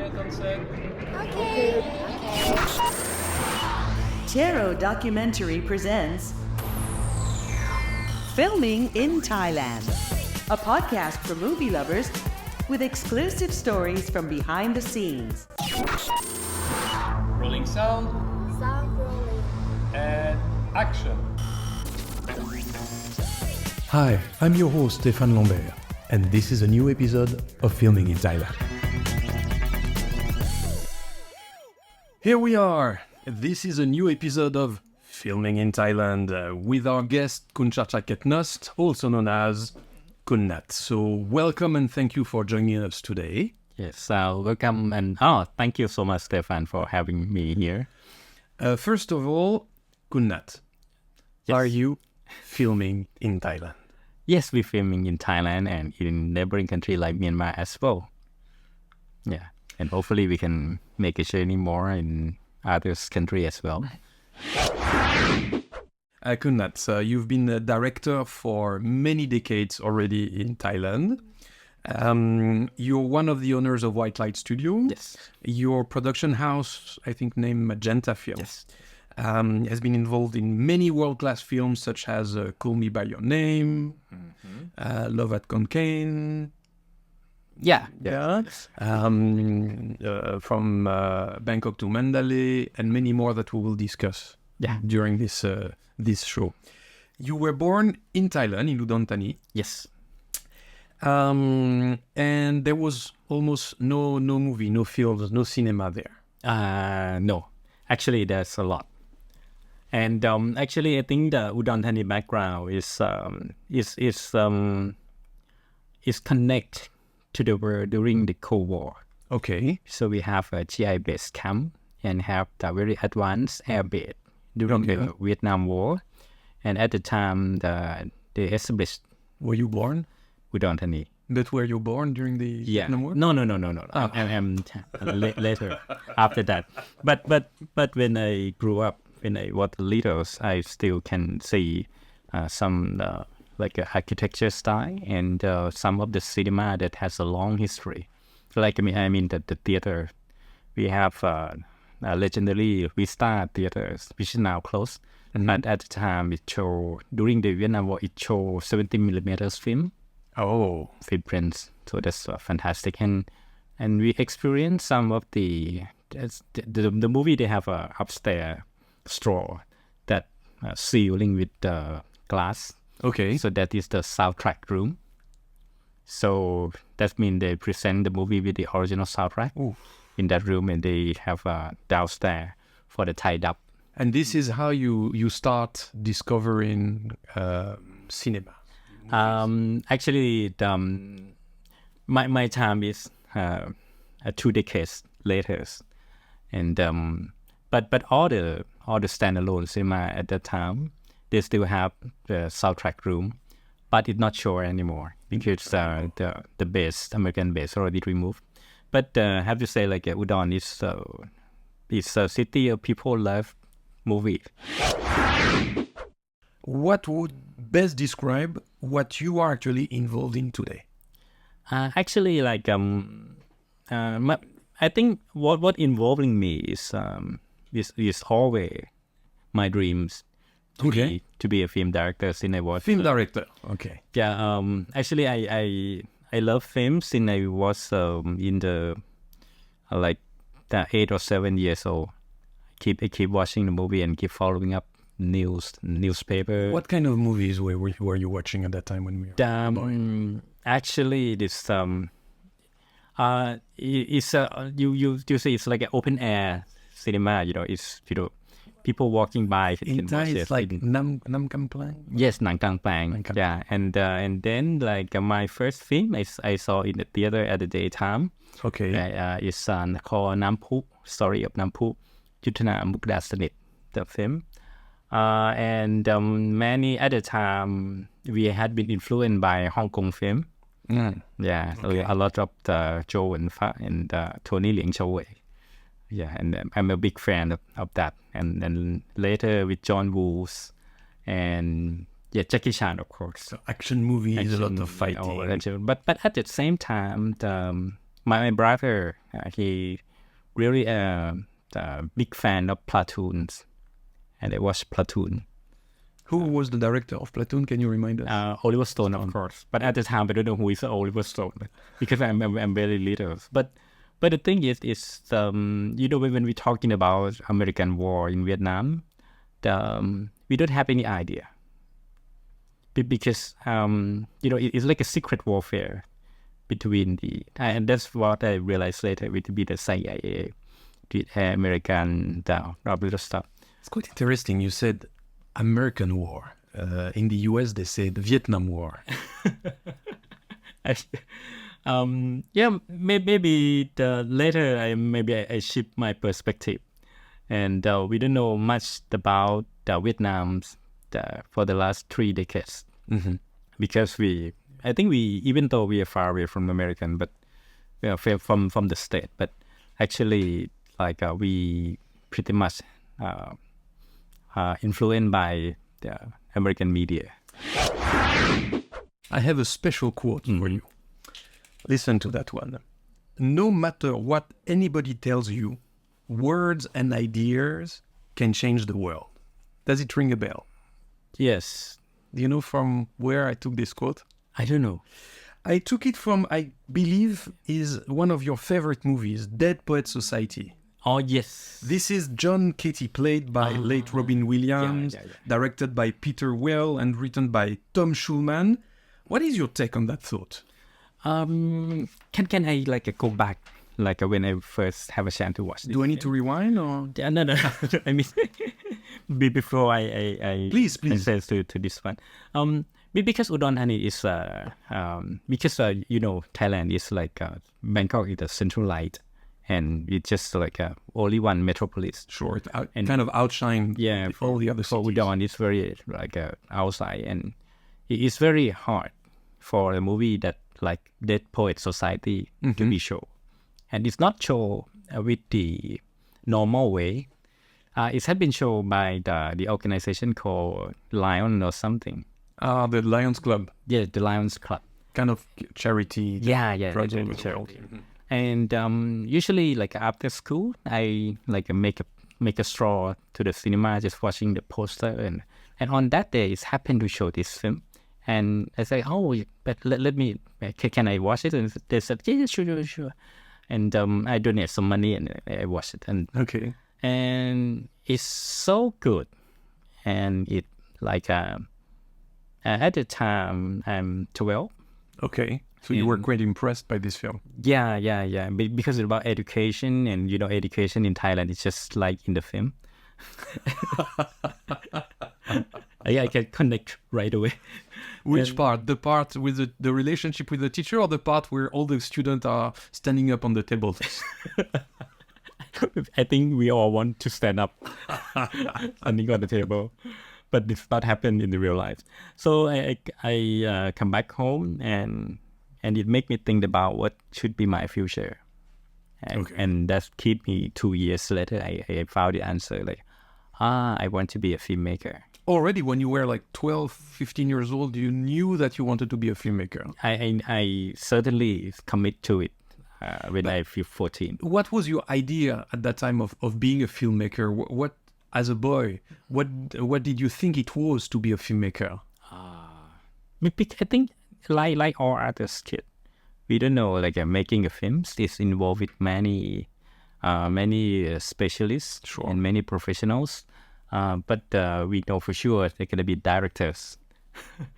Quiet on set. Okay. Tero Documentary presents Filming in Thailand, a podcast for movie lovers with exclusive stories from behind the scenes. Rolling sound Sound rolling. and action. Hi, I'm your host Stéphane Lambert, and this is a new episode of Filming in Thailand. Here we are. This is a new episode of Filming in Thailand with our guest Chartchai Ketnust, also known as Kunnat. So welcome and thank you for joining us today. Yes, welcome and thank you so much, Stefan, for having me here. First of all, Kunnat, Yes. are you filming in Thailand? Yes, we're filming in Thailand and in neighboring country like Myanmar as well. Yeah, and hopefully we can make a journey more in other country as well. Kunnat, you've been a director for many decades already in Thailand. You're one of the owners of White Light Studio. Yes. Your production house, I think named Magenta Films, Yes. Has been involved in many world-class films such as Call Me By Your Name, Love at Concaine, Yeah. from Bangkok to Mandalay, and many more that we will discuss Yeah. during this show. You were born in Thailand, in Udon Thani, Yes. and there was almost no movie, no films, no cinema there. No, actually there's a lot. And actually I think the Udon Thani background is connect to the war during the Cold War. Okay. So we have a GI base camp and have the very advanced air base during the Vietnam War. And at the time, they established Were you born? Udon Thani. But were you born during the Vietnam War? No. I'm later after that. But when I grew up, when I was little, I still can see some like architecture style and some of the cinema that has a long history. Like I mean the theater. We have legendary Vista theaters, which is now closed. But at the time, it showed during the Vietnam War, it showed 70 millimeters film. Oh. Footprints. So that's fantastic, and we experienced some of the movie. They have a upstairs straw that sealing with glass. Okay. So that is the soundtrack room. So that means they present the movie with the original soundtrack in that room, and they have downstairs for the Thai dub. And this is how you start discovering cinema. Actually, my time is 2 decades later, and but all the standalone cinema at that time, they still have the soundtrack room, but it's not sure anymore because the base, American base, already removed. But have to say, like Udon is a city of people love movie. What would best describe what you are actually involved in today? Actually, like I think what involving me is always my dreams to be a film director since I was Film director. Okay. Yeah. Actually, I love films since I was in the like the 8 or 7 years old. I keep watching the movie and keep following up newspaper. What kind of movies were you watching at that time when we were Actually, this it's you say it's like an open air cinema. It's people walking by. in Thai? It's like Nam Kamplang. Yes, Nang Kang Pang. Yeah, and then like my first film I saw in the theater at the daytime. Okay. It's called Nam Pu, Story of Nam Pu, Yuthana Mukda Sanit, the film. And many at the time we had been influenced by Hong Kong film. Yeah, so a lot of the Zhou Wenfa and Tony Liang Chauwei. Yeah, and I'm a big fan of that. And then later with John Woo's and Jackie Chan, of course. So action movies, a lot of fighting. But at the same time, my brother, he really a big fan of Platoons, and I watched Platoon. Who was the director of Platoon? Can you remind us? Oliver Stone, of course. But at the time, I don't know who is Oliver Stone because I'm very little. But the thing is when we're talking about American war in Vietnam, we don't have any idea because it's like a secret warfare between and that's what I realized later with the CIA, the American little stuff. It's quite interesting. You said American war. In the US, they say the Vietnam War. Maybe later I shift my perspective, and we don't know much about Vietnam for the last 3 decades because I think even though we are far away from American, but from the state, but actually we pretty much influenced by the American media. I have a special quote for you. Listen to that one. No matter what anybody tells you, words and ideas can change the world. Does it ring a bell? Yes. Do you know from where I took this quote? I don't know. I took it from, I believe, is one of your favorite movies, Dead Poets Society. Oh, yes. This is John Katie, played by late Robin Williams, directed by Peter Weir, and written by Tom Schulman. What is your take on that thought? Can I go back when I first have a chance to watch this? Do I need to rewind or? No. I mean, before I please say to this one. Because Udon Thani is because Thailand is Bangkok is a centralized, and it's just only one metropolis. Sure, and kind of outshine all the other cities. For Udon, it's very outside, and it's very hard for a movie that Dead Poet Society to be shown, and it's not shown with the normal way. It has been shown by the organization called Lion or something. The Lions Club. Yeah, the Lions Club. Kind of charity. Project charity. And usually, after school, I make a stroll to the cinema, just watching the poster, and on that day, it happened to show this film, and I say, but let me, can I watch it? And they said, yeah, sure. And I donate some money, and I watched it, and okay, and it's so good, and it at the time I'm 12. Okay. So you were quite impressed by this film? Yeah. Because it's about education, and education in Thailand is just like in the film. I can connect right away. Which part? The part with the relationship with the teacher, or the part where all the students are standing up on the tables? I think we all want to stand up, standing on the table. But it's not happened in the real life. So I come back home, and it made me think about what should be my future. And that keep me 2 years later, I found the answer, I want to be a filmmaker. Already when you were 12, 15 years old, you knew that you wanted to be a filmmaker? I certainly commit to it when I feel 14. What was your idea at that time of being a filmmaker? What as a boy, what did you think it was to be a filmmaker? I think like all other kids, we don't know making a film is involved with many specialists and many professionals. But we know for sure they're going to be directors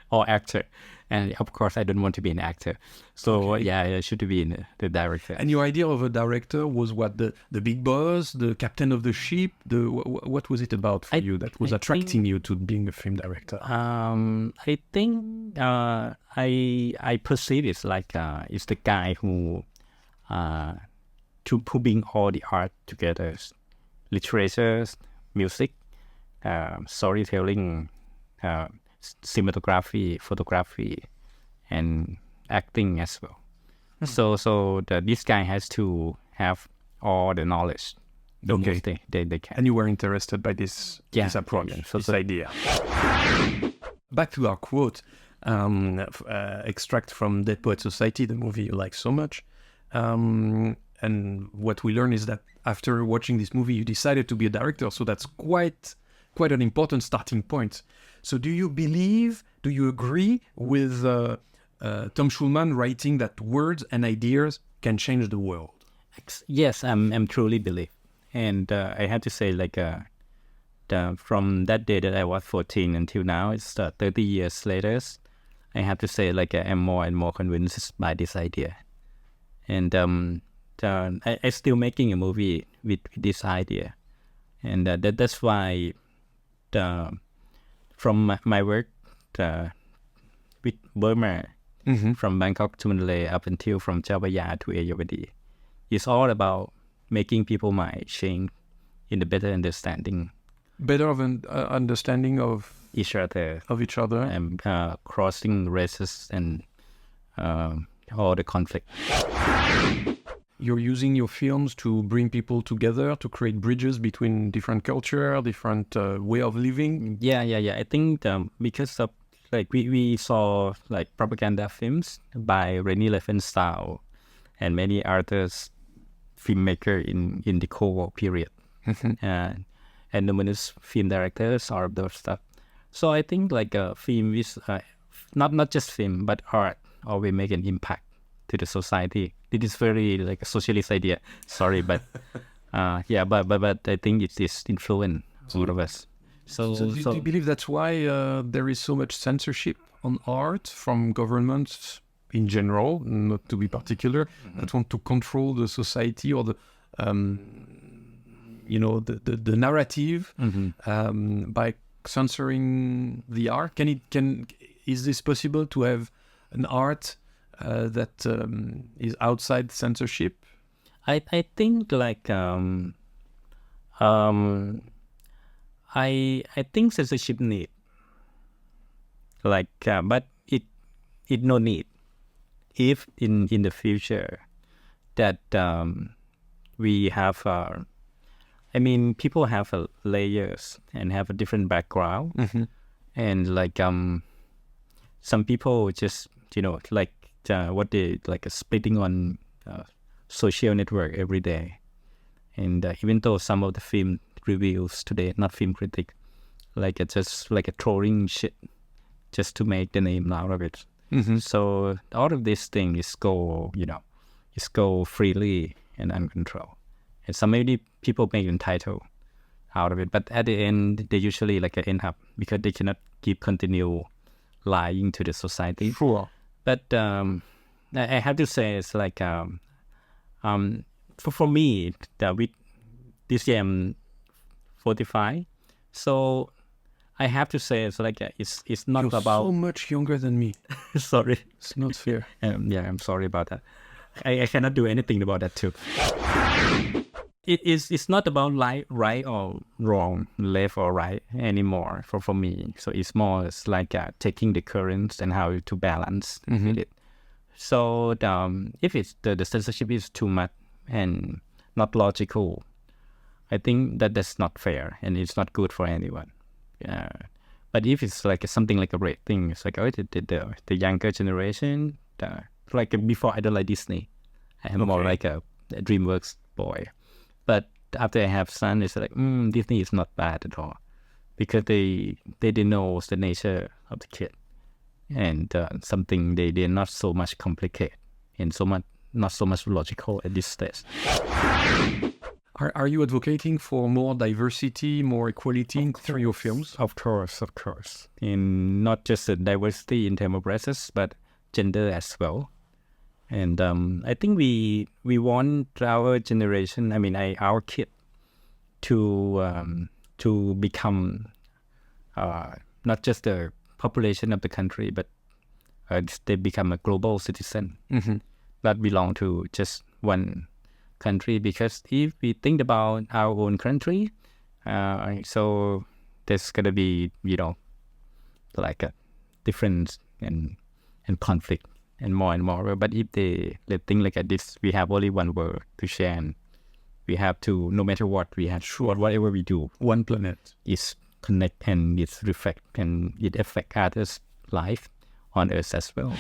or actor. And of course, I don't want to be an actor. So I should be the director. And your idea of a director was what? The big boss, the captain of the ship? What was it about for you that was attracting you to being a film director? I think I perceive it it's the guy who to bring all the art together, literature, music, storytelling, cinematography, photography, and acting as well. So this guy has to have all the knowledge. Okay, they can. And you were interested by this approach, this idea. Back to our quote, extract from Dead Poet Society, the movie you like so much. And what we learn is that after watching this movie, you decided to be a director. So that's quite an important starting point. So do you agree with Tom Schulman writing that words and ideas can change the world? Yes, I'm truly believe. And I have to say, like, from that day that I was 14 until now, it's 30 years later, I have to say, like, I'm more and more convinced by this idea. And I still making a movie with this idea. And that's why from my work with Burma, from Bangkok to Mandalay up until from Chawaya to Ayeyarwady, it's all about making people mind change in the better understanding. Better of an understanding of each other. And crossing races and all the conflict. You're using your films to bring people together, to create bridges between different culture, different way of living. Yeah. I think because of like we saw like propaganda films by Rennie Riefenstahl and many others filmmaker in the Cold War period, and numerous film directors, all of those stuff. So I think like a film is not just film but art always make an impact to the society. It is very like a socialist idea. Sorry, but but I think it is influence all of us. So do you believe that's why there is so much censorship on art from governments in general, not to be particular, that want to control the society or the the narrative by censoring the art? Is this possible to have an art that is outside censorship? I think like I think censorship need like but it no need if in the future that we have people have layers and have a different background, and like some people just like what they like splitting on social network every day, and even though some of the film reviews today, not film critic, like it's just like a trolling shit just to make the name out of it. So all of these things go freely and uncontrolled, and some maybe people make entitled out of it, but at the end they usually like end up because they cannot continue lying to the society. Sure. But I have to say it's like for me with this year I'm 45, so I have to say it's like it's not You're about so much younger than me. sorry, It's not fair. I'm sorry about that. I cannot do anything about that too. It's not about right or wrong, left or right anymore for me. So it's more like taking the currents and how to balance with it. So if it's the censorship is too much and not logical, I think that's not fair and it's not good for anyone. But if it's like something like a great thing, it's like the younger generation, like before I don't like Disney, I am more like a DreamWorks boy. But after I have son, it's like Disney is not bad at all because they know the nature of the kid and something they're not so much complicated and not so much logical at this stage. Are you advocating for more diversity, more equality through your films? Of course. And not just the diversity in terms of races, but gender as well. And I think we want our generation, our kid, to become not just the population of the country, but they become a global citizen that belong to just one country. Because if we think about our own country, so there's gonna be like a difference and conflict and more. But if they think like this, we have only one world to share, and we have to, no matter what we have, whatever we do, One planet. is connect and it's reflect and it affect others' life on Earth as well.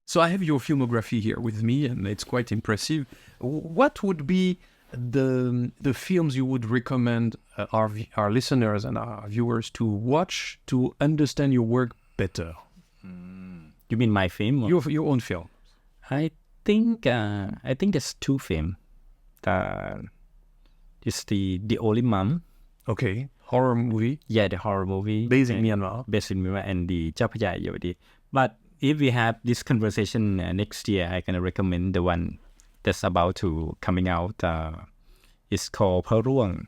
So I have your filmography here with me, and it's quite impressive. What would be the films you would recommend our listeners and our viewers to watch to understand your work better? You mean my film? Your own film. I think there's two films. It's the Only Mom. Okay, horror movie. Yeah, the horror movie. Based in Myanmar. Based in Myanmar, and the Chartchai Ketnust. But if we have this conversation next year, I can recommend the one that's about to coming out. It's called Paruang.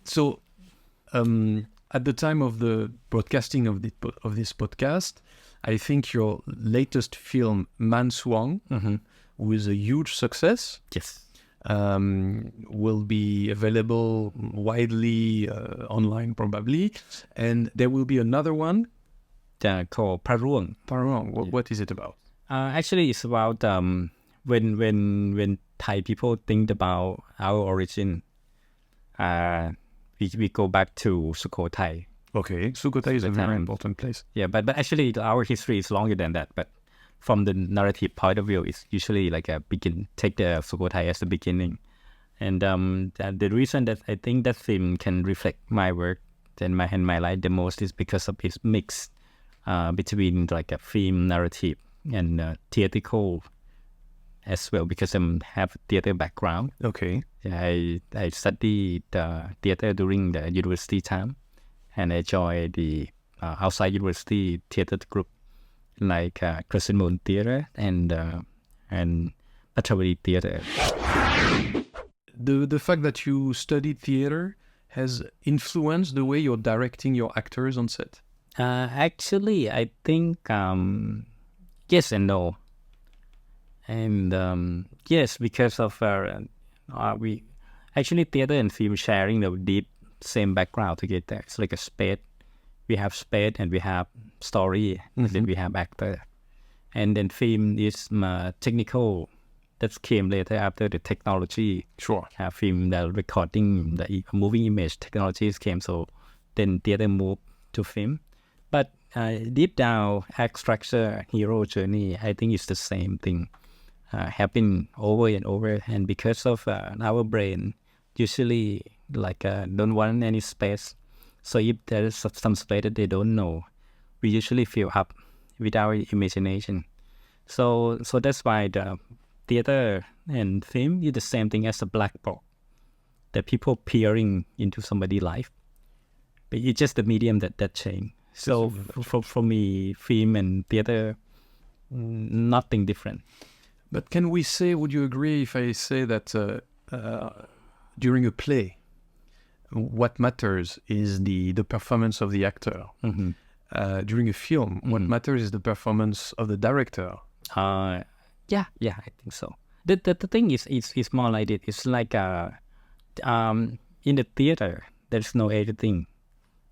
So, at the time of the broadcasting of this podcast, I think your latest film, Man Swang, was a huge success. Yes. Will be available widely online probably, and there will be another one Called Paruang. What is it about? Actually, it's about when Thai people think about our origin, we go back to Sukhothai. Okay, Sukhothai is a very important place. Yeah, but actually our history is longer than that. But from the narrative point of view, it's usually like take the Sukhothai as the beginning. And the reason that I think that film can reflect my work and my life the most is because of its mix between like a film narrative and theatrical as well, because I have a theater background. Okay. I studied theater during the university time, and I joined the outside university theater group like Crescent Moon Theater and Patravali Theater. The fact that you studied theater has influenced the way you're directing your actors on set? Actually, I think yes and no. And yes, because of we actually theater and film sharing the deep same background together. It's like a space. We have space and we have story, and then we have actor. And then film is technical. That came later after the technology. Sure. Film, the recording, the moving image technologies came. So then theater moved to film. But deep down, act structure, hero journey, I think it's the same thing. Happen over and over. And because of our brain, usually don't want any space. So if there is some space that they don't know, we usually fill up with our imagination. So that's why the theater and film is the same thing as a black box. That people peering into somebody's life. But it's just the medium that change. So for me, film and theater, nothing different. But can we say, would you agree if I say that during a play, what matters is the performance of the actor? During a film, what matters is the performance of the director? Yeah, I think so. The thing is more like it. It's like in the theater, there's no editing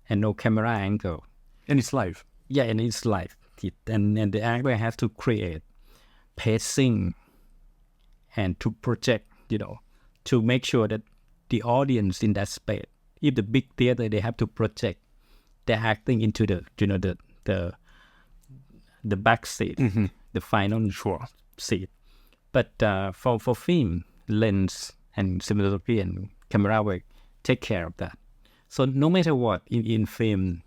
and no camera angle. And it's live. Yeah, and it's live. And the actor has to create pacing and to project, to make sure that the audience in that space, if the big theater, they have to project their acting into the back seat, the final seat. But for film, lens and cinematography and camera work take care of that. So no matter what, in film,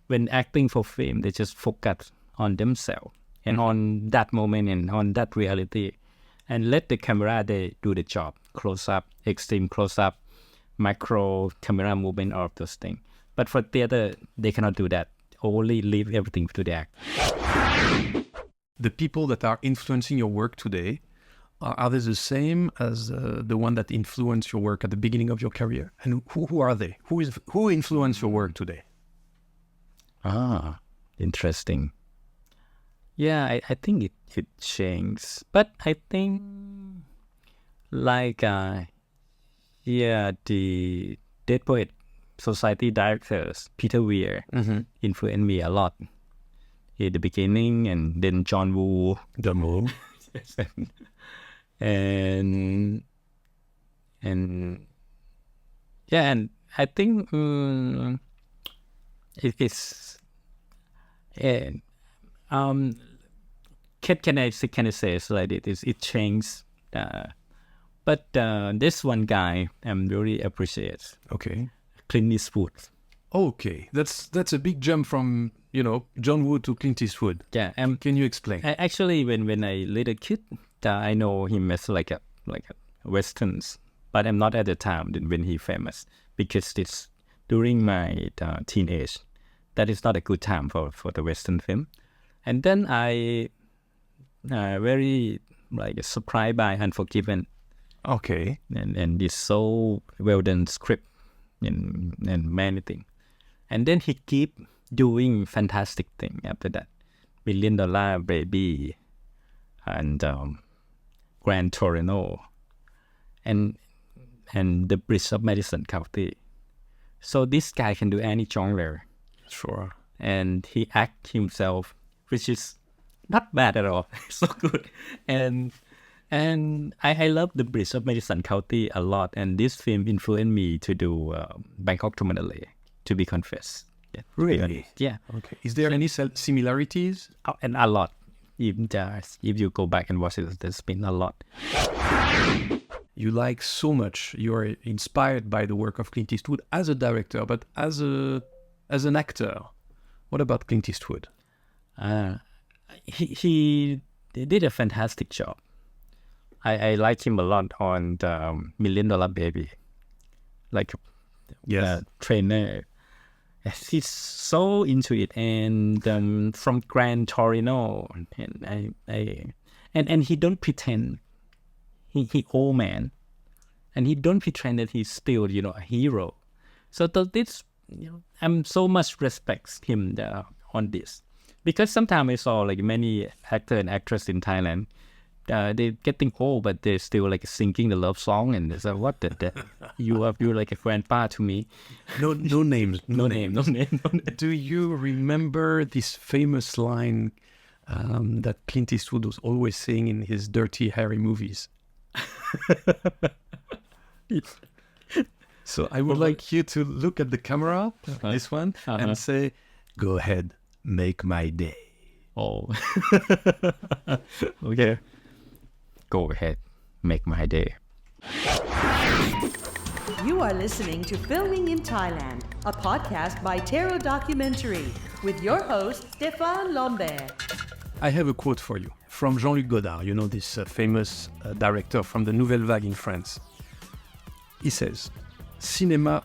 when acting for film, they just focus on themselves and on that moment and on that reality, and let the camera, they do the job. Close up, extreme close up, macro camera movement, all of those things. But for theater, they cannot do that. Only leave everything to the actor. The people that are influencing your work today, are they the same as the one that influenced your work at the beginning of your career? And who are they? Who influenced your work today? Interesting. Yeah, I think it changed. But I think the Dead Poet Society directors, Peter Weir, influenced me a lot in the beginning, and then John Woo. and I think it's can I say it's like it changed. But this one guy I'm really appreciate. Okay. Clint Eastwood. Okay. That's a big jump from, John Woo to Clint Eastwood. Yeah. Can you explain? Actually, when I little kid, I know him as like a westerns, but I'm not at the time when he famous because it's during my teenage. That is not a good time for the western film. And then I very surprised by Unforgiven. Okay. And this so well done script and many things. And then he keep doing fantastic thing after that. $1 Million Baby and Grand Torino and the Bridge of Madison County. So this guy can do any genre. Sure. And he act himself, which is not bad at all. So good. And I love the Bridge of Madison County a lot. And this film influenced me to do Bangkok to Mandalay, to be confessed. Yeah. Really? Yeah. Okay. Is there any similarities? And a lot. If you go back and watch it, there's been a lot. You like so much. You are inspired by the work of Clint Eastwood as a director, but as an actor. What about Clint Eastwood? He did a fantastic job. I like him a lot on the $1 Million Baby, Yes. trainer. He's so into it, and from Grand Torino, and he don't pretend. He old man, and he don't pretend that he's still a hero. So this I'm so much respect him on this, because sometimes I saw many actor and actress in Thailand. They're getting old, but they're still singing the love song, and it's what you're like a grandpa to me. No names. No name. Do you remember this famous line that Clint Eastwood was always saying in his Dirty Harry movies? So I would like you to look at the camera, this one, and say, "Go ahead, make my day." Oh, okay. Go ahead, make my day. You are listening to Filming in Thailand, a podcast by Tero Documentary, with your host, Stéphane Lambert. I have a quote for you from Jean-Luc Godard, this famous director from the Nouvelle Vague in France. He says, "Cinema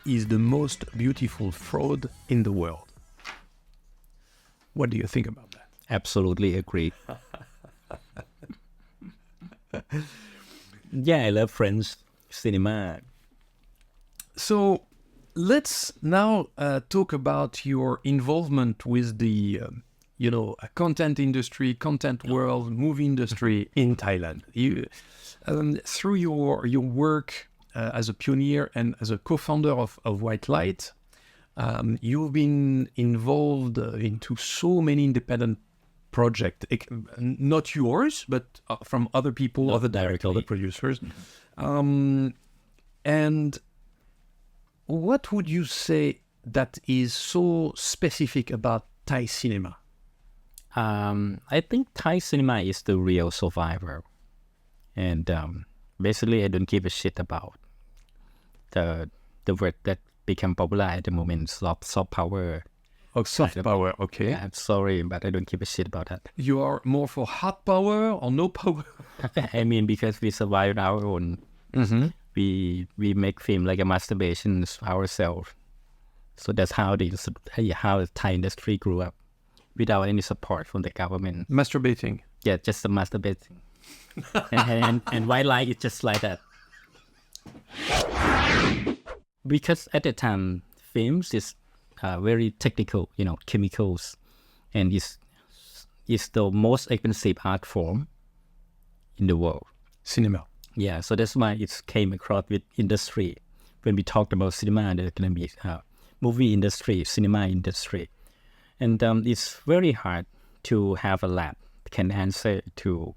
is the most beautiful fraud in the world." What do you think about that? Absolutely agree. Yeah, I love French cinema. So let's now talk about your involvement with the, content industry, content world, movie industry in Thailand. You, through your work as a pioneer and as a co-founder of White Light, you've been involved into so many independent projects, not yours, but from other people, other directors, other producers. And what would you say that is so specific about Thai cinema? I think Thai cinema is the real survivor. And basically, I don't give a shit about the word that become popular at the moment, soft power. Oh, soft power, okay. I'm sorry, but I don't give a shit about that. You are more for hard power or no power? I mean, because we survive our own. Mm-hmm. We make film like a masturbation ourselves. So that's how the Thai industry grew up, without any support from the government. Masturbating. Yeah, just the masturbating. and White Light is just like that. Because at the time, films is very technical, chemicals, and it's the most expensive art form in the world. Cinema. Yeah, so that's why it came across with industry. When we talked about cinema, there's going to be movie industry, cinema industry. And it's very hard to have a lab that can answer to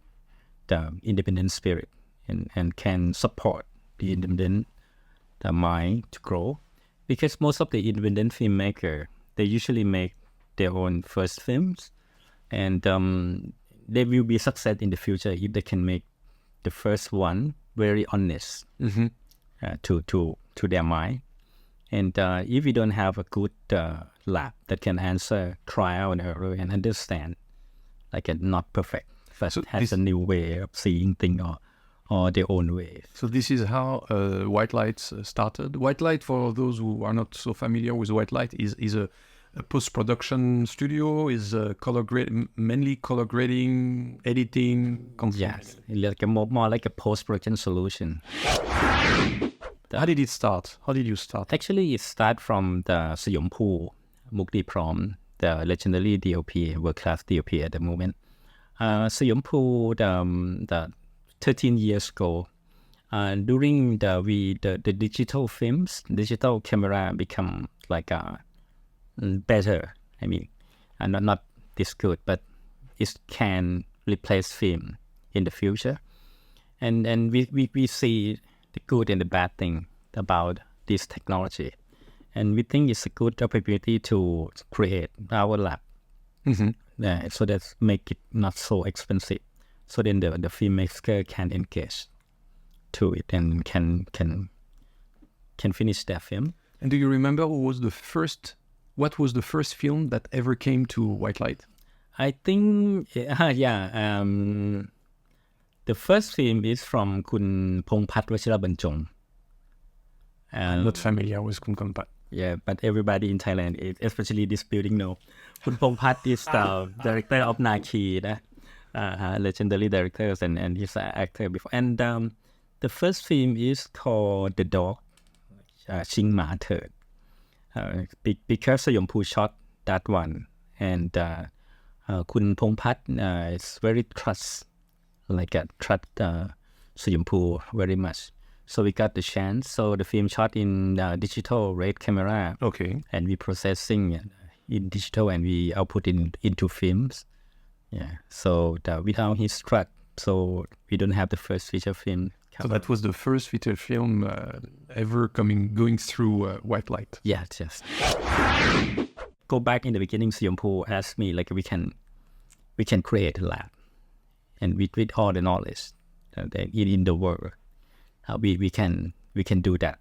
the independent spirit and can support the independent mind to grow. Because most of the independent filmmaker, they usually make their own first films, and they will be success in the future if they can make the first one very honest to their mind. And if we don't have a good lab that can answer trial and error and understand, like a not perfect, but So has this- a new way of seeing things or their own way. So this is how White Light started. White Light, for those who are not so familiar with White Light, is a post-production studio, is mainly color grading, editing. Yes, like a more like a post-production solution. How did it start? How did you start? Actually, it starts from the Sayompu Mukti Prom, the legendary DOP, world-class DOP at the moment. Sayompu, the 13 years ago, during the digital films, digital camera become like better. I mean, and not this good, but it can replace film in the future. And we see the good and the bad thing about this technology. And we think it's a good opportunity to create our lab. So that make it not so expensive. So then the filmmaker can engage to it and can finish their film. And do you remember what was the first film that ever came to White Light? I think, the first film is from Kun Pongpat Wachirabanchong. I'm not familiar with Kunkonpat. Yeah, but everybody in Thailand, especially this building, know. Kun Pongpat is the director of Naki, legendary directors, and he's an actor before. And the first film is called The Dog, Ching Ma Third. Because Sayompu shot that one, and Kun Pongpat is very trust Sayompu very much. So we got the chance. So the film shot in digital red camera. Okay. And we processing in digital and we output into films. Yeah. So without his trust, so we don't have the first feature film. So that was the first feature film ever going through White Light. Yeah, just go back in the beginning. Sayompu asked me like we can create a lab, and with all the knowledge in the world, we can do that.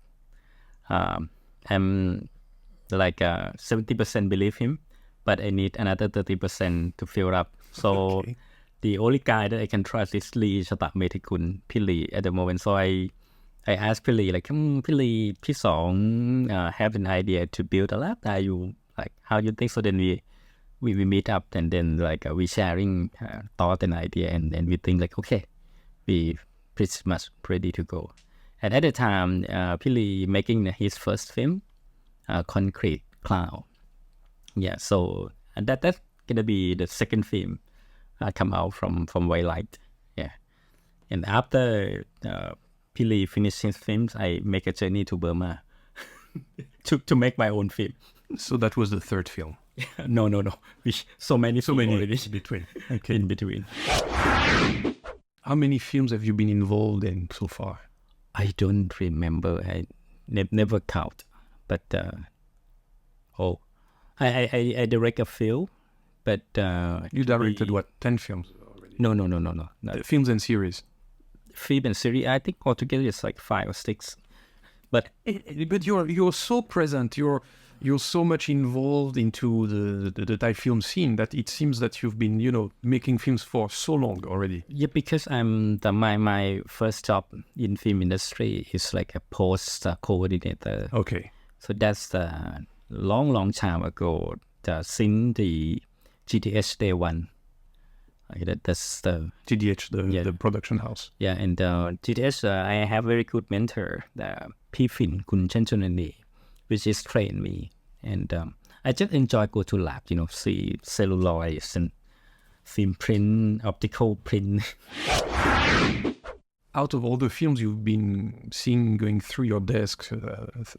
I'm like 70% believe him, but I need another 30% to fill up. So the only guy that I can trust is Lee Chatametikun Pili at the moment. So I asked Pili like, Pili, Pisong have an idea to build a lab. Are you like how you think? So then we meet up and then like we sharing thought and idea and then we think like okay, we pretty much ready to go. And at the time, Pili making his first film, Concrete Cloud. Yeah, so and that's gonna be the second film come out from White Light. Yeah, and after Pili finished his films, I make a journey to Burma to make my own film. So that was the third film. No. So many already. in between. Okay. In between. How many films have you been involved in so far? I don't remember. I never count. But I direct a few. But You directed what, 10 films already? No. Films and series. Film and series. I think altogether it's like 5 or 6. But you're so present. You're so much involved into the Thai film scene that it seems that you've been, making films for so long already. yeah, because I'm my first job in film industry is like a post coordinator. Okay. So that's the long time ago. Since the GTH Day One. That's the TDH, the production house. Yeah, and GTH, I have very good mentor, the Pifin Kun Chanchunani, which is trained me. And I just enjoy go to lab, see celluloids and film print, optical print. Out of all the films you've been seeing going through your desk,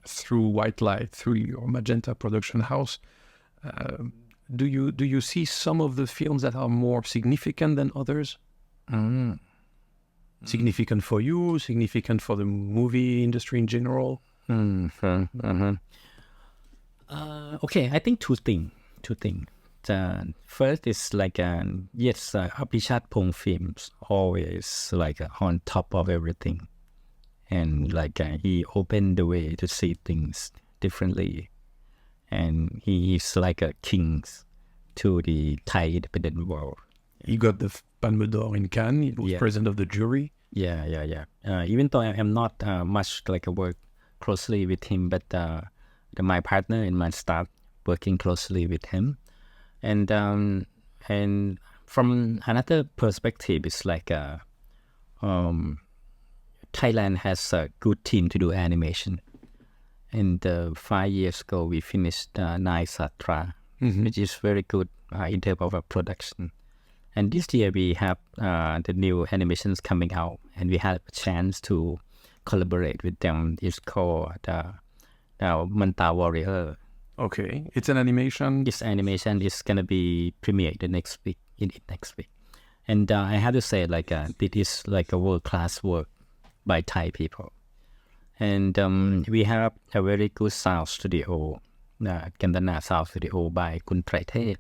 through White Light, through your Magenta production house, do you see some of the films that are more significant than others? Significant for you, significant for the movie industry in general? Okay, I think two things. first it's like Apichat Pong films always like on top of everything, and like he opened the way to see things differently, and he is like a king to the Thai independent world. He got the Palme d'Or in Cannes. He was president of the jury. Yeah. Even though I am not much like work closely with him, but my partner in my staff working closely with him, and from another perspective, it's like Thailand has a good team to do animation, and 5 years ago we finished Nai Satra, which is very good in terms of production. And this year we have the new animations coming out, and we had a chance to collaborate with them. It's called Manta Warrior. Okay, it's an animation. This animation is gonna be premiered the next week. And I have to say, like it is like a world-class work by Thai people. And we have a very good sound studio, Kandana Sound Studio by Kun Traithet,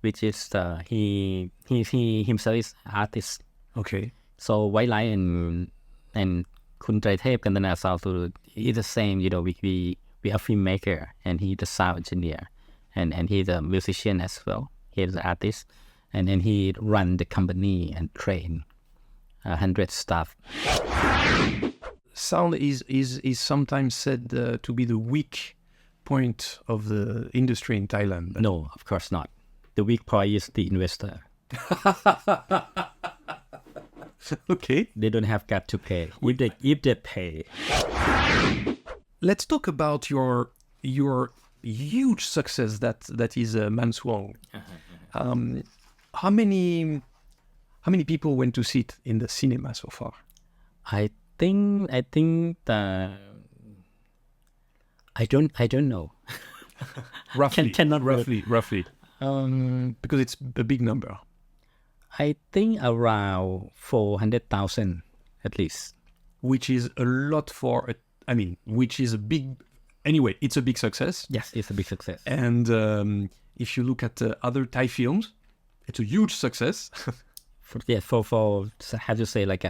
which is he himself is artist. Okay. So White Lion and Kun Traithet Kandana Sound Studio is the same. We are filmmaker, and he's the sound engineer, and he's a musician as well. He's an artist, and then he run the company and train 100 staff. Sound is sometimes said to be the weak point of the industry in Thailand. But No, of course not. The weak point is the investor. okay. They don't have got to pay. If they pay. Let's talk about your huge success that is Manswong. How many people went to see it in the cinema so far? I think I don't know. Roughly, cannot roughly. Because it's a big number. I think around 400,000 at least. Which is a lot which is a big. Anyway, it's a big success. Yes, it's a big success. And if you look at other Thai films, it's a huge success. for have to say like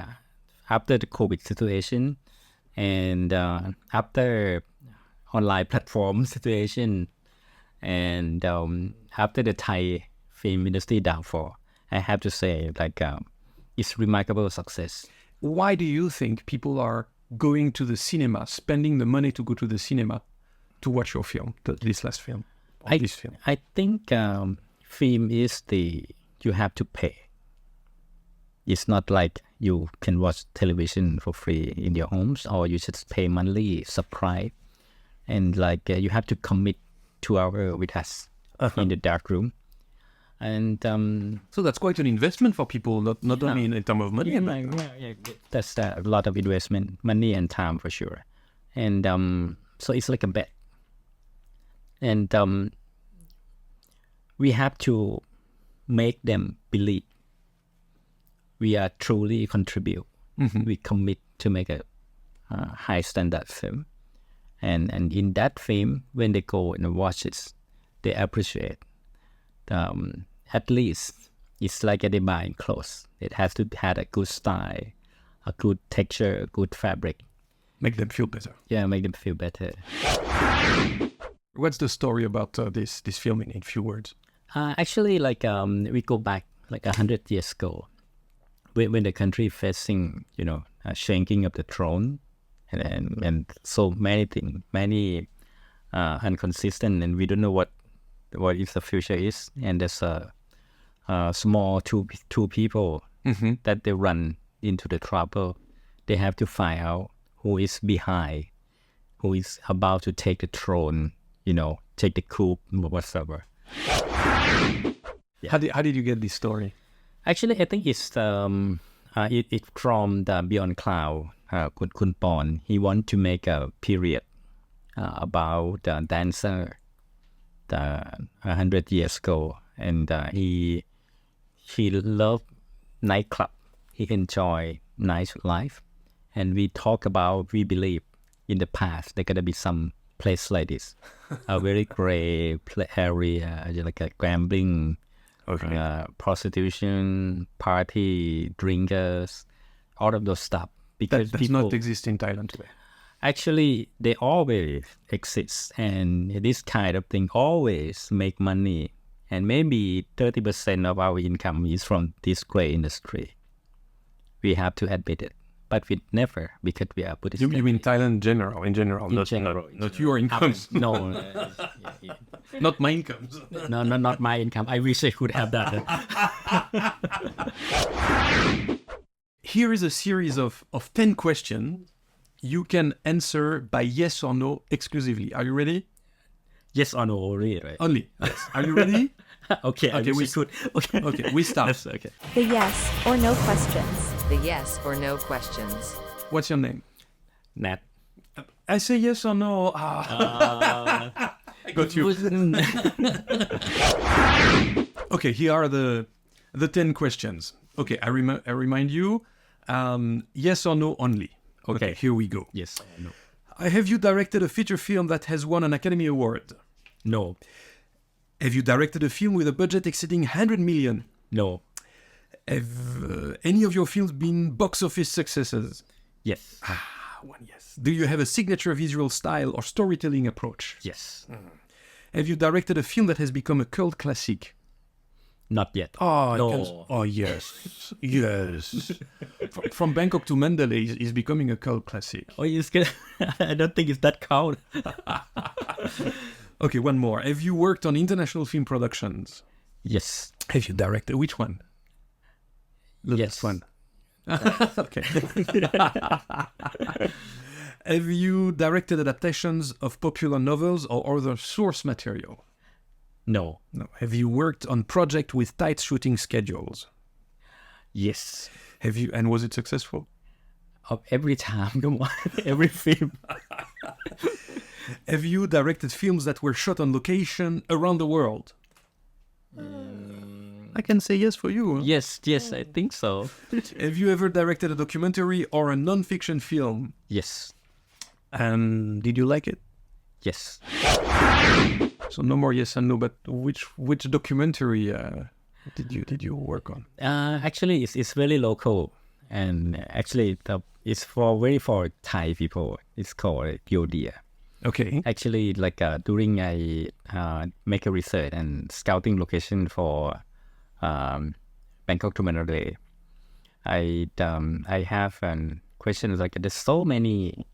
after the COVID situation and after online platform situation and after the Thai film industry downfall, I have to say like it's remarkable success. Why do you think people are going to the cinema, spending the money to go to the cinema to watch your film, this last film? This film? I think film is you have to pay. It's not like you can watch television for free in your homes, or you just pay monthly subscribe, and like you have to commit 2 hours with us in the dark room. And so that's quite an investment for people, not only in terms of money. Yeah. That's a lot of investment, money and time for sure. And so it's like a bet. And we have to make them believe we are truly contribute. We commit to make a high standard film. And in that film, when they go and watch it, they appreciate. At least it's like they buying clothes. It has to have a good style, a good texture, good fabric. Make them feel better. Yeah, make them feel better. What's the story about this filming in few words? Actually, like we go back like 100 years ago, when the country facing shrinking of the throne, and so many things, many inconsistent, and we don't know what if the future is. And there's a small two people that they run into the trouble. They have to find out who is behind, who is about to take the throne, take the coup, whatever. Yeah. How did you get this story? Actually, I think it's it from the Beyond Cloud, Kun Pon. He want to make a period about the dancer 100 years ago, and he loved nightclub. He enjoy nightlife, and we talk about, we believe in the past there gonna be some place like this, a very gray area, like a gambling, prostitution, party, drinkers, all of those stuff. Because That does not exist in Thailand today. actually they always exist, and this kind of thing always make money. And maybe 30% of our income is from this gray industry. We have to admit it. But we never, because we are Buddhist. You mean Thailand in general, not your incomes, No, not my incomes. no, not my income. I wish I could have that. Here is a series of 10 questions. You can answer by yes or no exclusively. Are you ready? Yes or no, really, right? Only. Yes. Are you ready? Okay, I wish I could. Okay, Okay, we start. That's okay. The yes or no questions. The yes or no questions. What's your name? Nat. I say yes or no. I got you. Okay, here are the 10 questions. Okay, I remind you, yes or no only. Okay, here we go. Yes or no. Have you directed a feature film that has won an Academy Award? No. Have you directed a film with a budget exceeding 100 million? No. Have any of your films been box office successes? Yes. One yes. Do you have a signature visual style or storytelling approach? Yes. Have you directed a film that has become a cult classic? Not yet. Oh, No. Oh, yes. Yes. From Bangkok to Mandalay is becoming a cult classic. Oh, it's good. I don't think it's that count. Okay, one more. Have you worked on international film productions? Yes. Have you directed which one? The Yes. last one. Okay. Have you directed adaptations of popular novels or other source material? No. No. Have you worked on project with tight shooting schedules? Yes. Have you, and was it successful? Of every time, come on, every film. Have you directed films that were shot on location around the world? I can say yes for you. Huh? Yes, I think so. Have you ever directed a documentary or a non-fiction film? Yes, And did you like it? yes. So no more yes and no, but which documentary did you work on? Actually, it's very local, and actually, it's for Thai people. It's called Yodia. Okay. Actually, like during I make a research and scouting location for Bangkok to Mandalay, I have questions like there's so many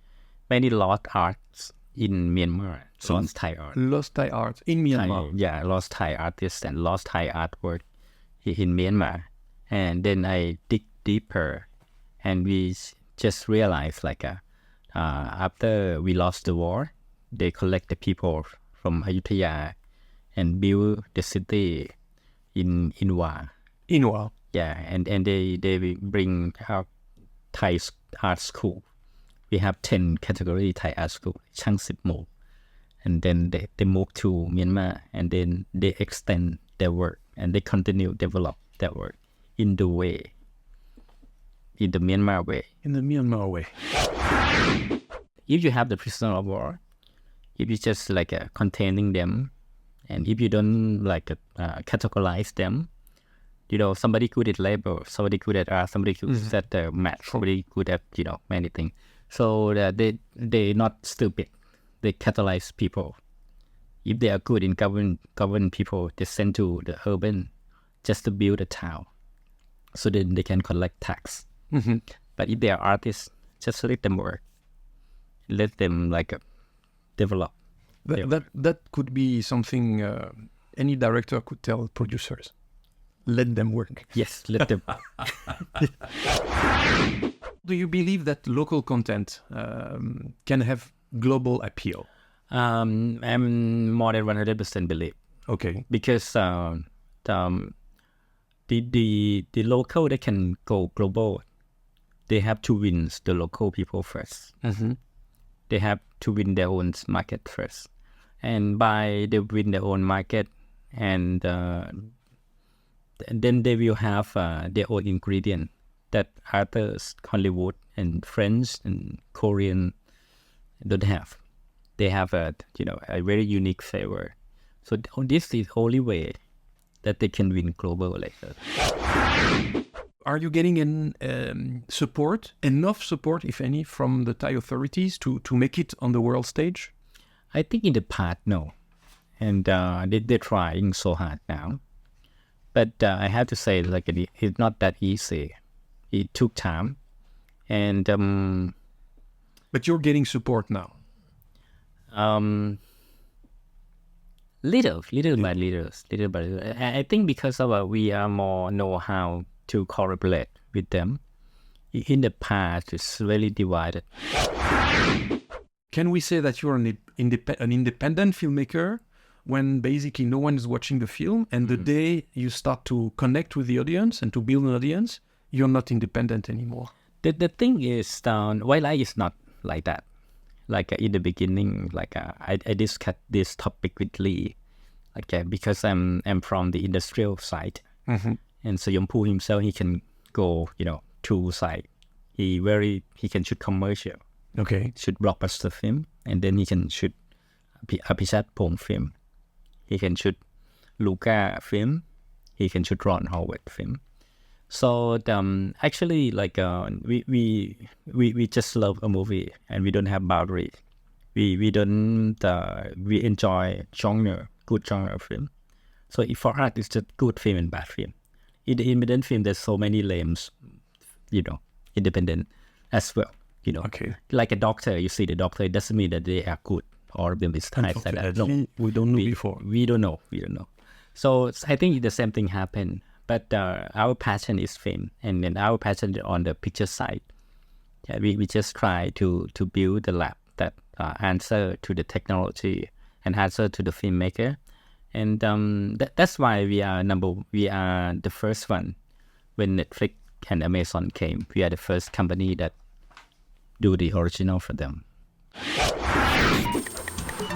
lost arts in Myanmar, lost Thai art. Lost Thai art in Myanmar. Lost Thai artists and lost Thai artwork in Myanmar. And then I dig deeper, and we just realized like after we lost the war, they collect the people from Ayutthaya and build the city in Inwa. Inwa. Yeah, and they bring out Thai art school. We have 10 category Thai art school, Chang Sip Mo. And then they move to Myanmar, and then they extend their work, and they continue develop their work in the Myanmar way. In the Myanmar way. If you have the prisoner of war, if you just like containing them, and if you don't like categorize them, somebody good at labor, somebody good at art, somebody good at the math, somebody good at many things. So they not stupid. They catalyze people. If they are good in govern people, they send to the urban just to build a town, so then they can collect tax. Mm-hmm. But if they are artists, just let them work. Let them develop. That could be something any director could tell producers. Let them work. Yes, let them. Do you believe that local content can have global appeal? I'm more than 100% believe, Okay. because the local, they can go global. They have to win the local people first. Mm-hmm. They have to win their own market first, and by they win their own market, and then they will have their own ingredient that others, Hollywood and French and Korean, don't have. they have a very unique flavor. So this is the only way that they can win global like that. Are you getting enough support, if any, from the Thai authorities to make it on the world stage? I think in the past, no. And they're trying so hard now. But I have to say, like, it's not that easy. It took time. And But you're getting support now. Little by little. I think because of we are more know how to collaborate with them. In the past, it's really divided. Can we say that you're an independent filmmaker when basically no one is watching the film, and the day you start to connect with the audience and to build an audience, you're not independent anymore? The thing is, Wildlife is not like that. Like in the beginning, like I discussed this topic with Lee, like because I'm from the industrial side, and so Yompu himself, he can go two side. He can shoot commercial, shoot blockbuster film, and then he can shoot Apichat Pong film. He can shoot Luca film. He can shoot Ron Howard film. So actually, like we just love a movie and we don't have boundaries. We enjoy good genre film. So for us, it's just good film and bad film. In the independent film, there's so many lanes, independent as well. Like a doctor, you see the doctor, it doesn't mean that they are good or them is type like that. No, we don't know before. We don't know. So I think the same thing happened. But our passion is film, and then our passion on the picture side. Yeah, we just try to build the lab that answer to the technology and answer to the filmmaker, and that's why we are the first one when Netflix and Amazon came. We are the first company that do the original for them.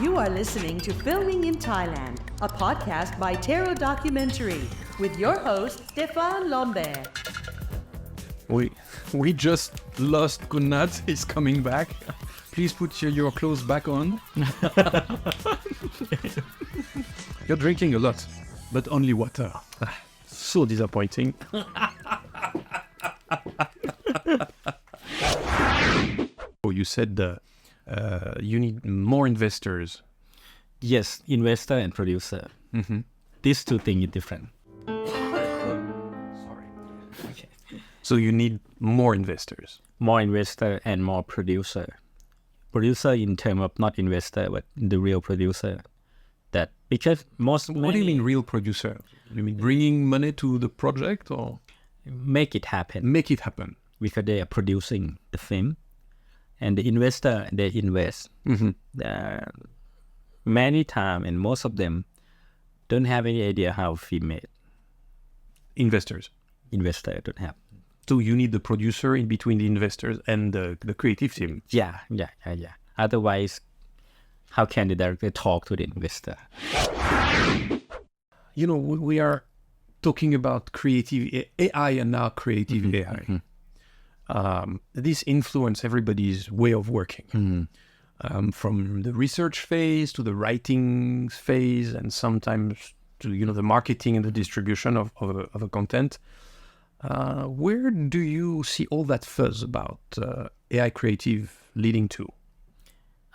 You are listening to Filming in Thailand, a podcast by Tero Documentary, with your host, Stéphane Lambert. We just lost Kunnat. He's coming back. Please put your clothes back on. You're drinking a lot, but only water. So disappointing. You said you need more investors. Yes, investor and producer. These two things are different. Sorry. Okay. So you need more investors. More investor and more producer. Producer in terms of not investor, but the real producer. That because What do you mean real producer? You mean bringing money to the project or? Make it happen. Make it happen. Because they are producing the film. And the investor, they invest. Many times, and most of them don't have any idea how film made. Investor don't have. So you need the producer in between the investors and the creative team. Yeah. Otherwise, how can the director talk to the investor? We are talking about creative AI and now creative AI. This influence everybody's way of working, from the research phase to the writing phase, and sometimes to the marketing and the distribution of a content. Where do you see all that fuzz about AI creative leading to?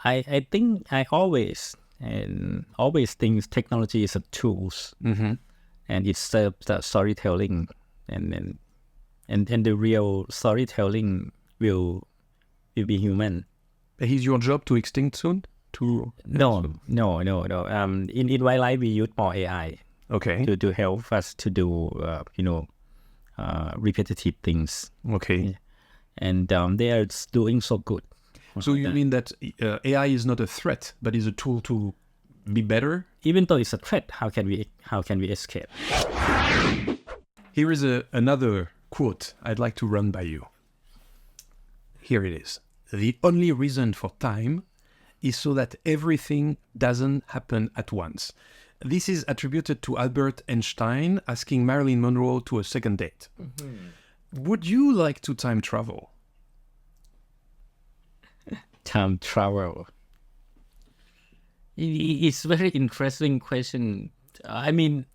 I think I always think technology is a tools, and it serves the storytelling, and the real storytelling will be human. Is your job to extinct soon? No. In wildlife, we use more AI. Okay. To help us to do repetitive things. Okay. And they are doing so good. So you mean that AI is not a threat, but is a tool to be better? Even though it's a threat, how can we escape? Here is another quote I'd like to run by you. Here it is. The only reason for time is so that everything doesn't happen at once. This is attributed to Albert Einstein asking Marilyn Monroe to a second date. Would you like to time travel? Time travel. It's very interesting question. I mean,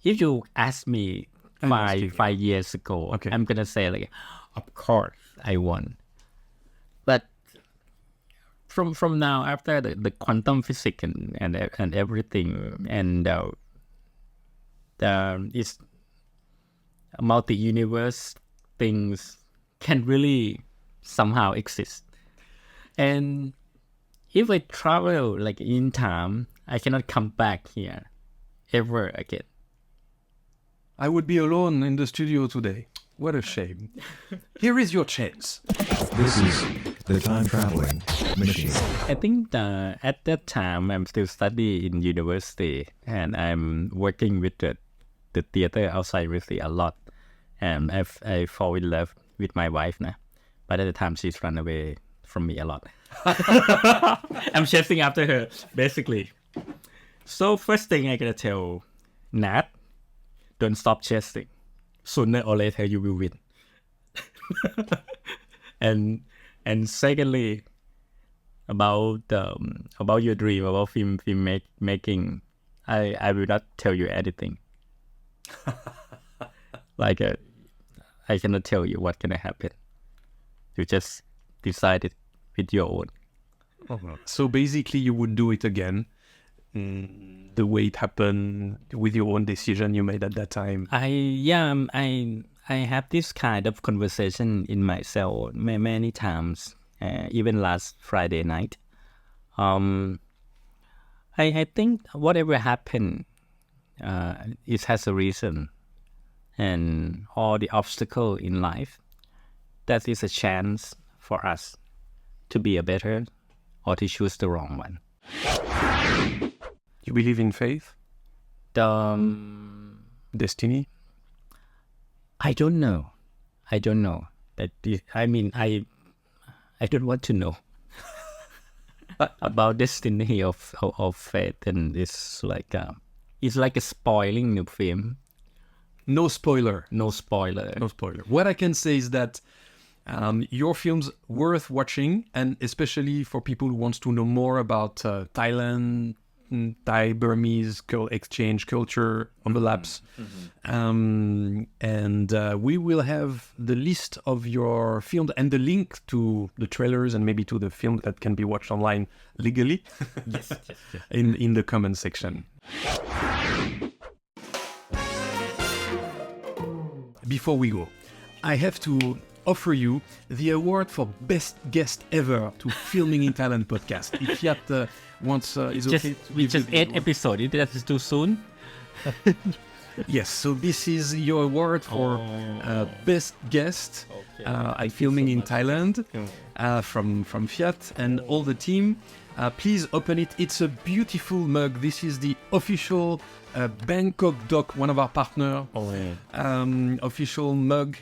if you ask me five years ago, Okay. I'm gonna say like, of course I want. But from now, after the quantum physics and everything, and it's multi-universe things can really somehow exist. And if I travel like in time, I cannot come back here ever again. I would be alone in the studio today. What a shame. Here is your chance. This is the time traveling machine. I think at that time I'm still studying in university and I'm working with the theater outside really a lot. And I fall in love with my wife now. But at the time she's run away from me a lot. I'm chasing after her, basically. So first thing I gotta tell Nat, don't stop chasing. Sooner or later you will win. and secondly, about your dream about film making, I will not tell you anything. Like I cannot tell you what's gonna happen. You just decide it with your own. So basically, you would do it again, the way it happened with your own decision you made at that time. I have this kind of conversation in myself many times, even last Friday night. I think whatever happened, it has a reason, and all the obstacle in life, that is a chance for us to be a better or to choose the wrong one. You believe in faith? Destiny? I don't know. I don't want to know about destiny of faith, and it's like a spoiling the film. No spoiler. No spoiler. No spoiler. What I can say is that your film's worth watching, and especially for people who wants to know more about Thailand, Thai Burmese exchange culture overlaps. And we will have the list of your film and the link to the trailers and maybe to the film that can be watched online legally Yes. in the comment section. Before we go, I have to offer you the award for best guest ever to Filming in Thailand podcast. If Fiat wants, is okay. We just 8 episodes. That is too soon. Yes, so this is your award for best guest at Filming in Thailand from Fiat and all the team. Please open it. It's a beautiful mug. This is the official Bangkok Doc, one of our partners, official mug.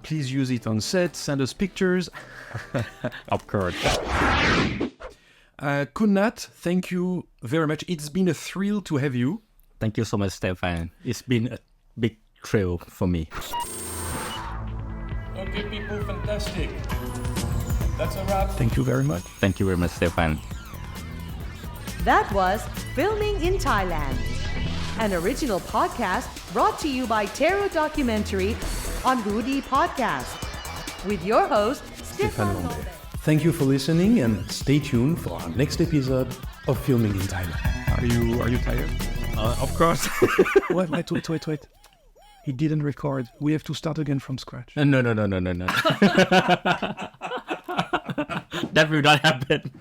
Please use it on set. Send us pictures. Of course. Kunat, thank you very much. It's been a thrill to have you. Thank you so much, Stefan. It's been a big thrill for me. Okay, people, fantastic. That's a wrap. Thank you very much. Thank you very much, Stefan. That was Filming in Thailand, an original podcast brought to you by Terror Documentary on Rudy Podcast, with your host, Stefan Lombe. Thank you for listening and stay tuned for our next episode of Filming in Thailand. Are you tired? Of course. Wait. He didn't record. We have to start again from scratch. No. That will not happen.